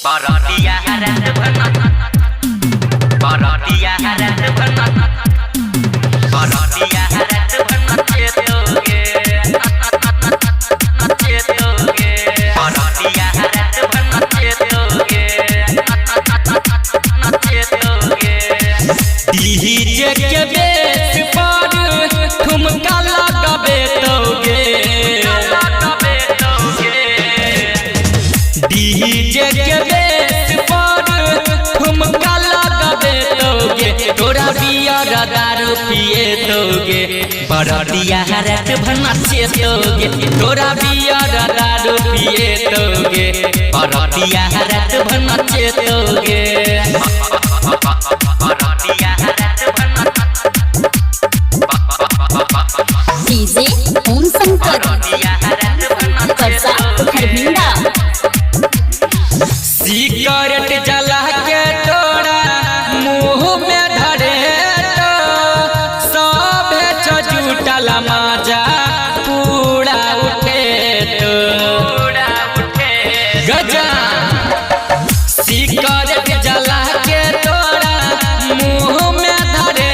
Parodia harat bhanat Parodia harat bhanat Parodia harat bhanat chetoge chetoge Parodia harat bhanat chetoge chetoge DJ के base पर ठुमका लगाबे तोगे DJ के base पर ठुमका लगाबे तोगे तोरा बियर दारू पिए तोगे बरदिया हारत भनाचे तोगे तोरा बियर दारू पिए तोगे बरदिया हारत भनाचे तोगे बरदिया हारत भनाचे डीजे ओम शंकर करसा खरभिंडा सिगरेट जला के तोरा मुंह में धरे तो सब जुटल मजा पूरा उठे तो गजा सिगरेट जला के तोरा मुंह में धरे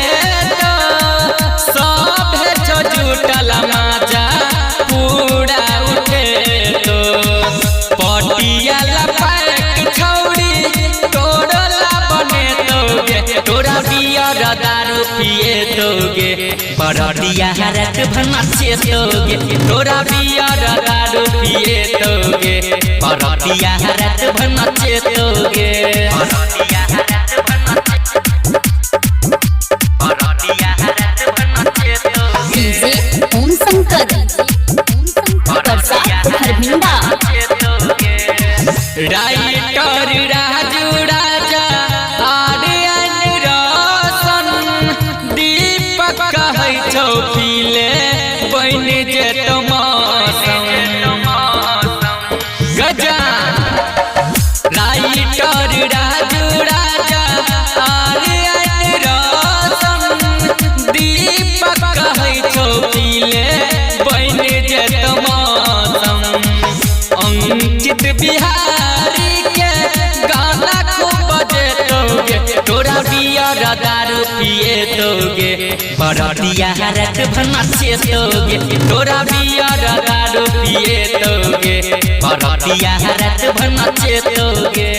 तो सब जुटल मजा पूरा उठे तो पटियाला तोरा बियर दारू पिए तोगे बरदिया हारत भनाचे तोगे तोरा बियर दारू पिए तोगे बरदिया हारत भनाचे तोगे बरदिया हारत भनाचे बरदिया हारत भनाचे तोगे डीजे ओम शंकर करसा खरभिंडा राइटर राजू राजा कहै छौ पीले बन जेत मौसम गजा राइटर राजू राजा आर्यन रौशन दीपक कहै छौ पीले बन जेत मौसम अंकित बिहारी के गाना खूब बजे तोगे तोरा बियर दारू पिए तोगे बरदिया हारत भनाचे तोगे तोरा बियर दारू पिए तोगे बरदिया हारत भनाचे तोगे।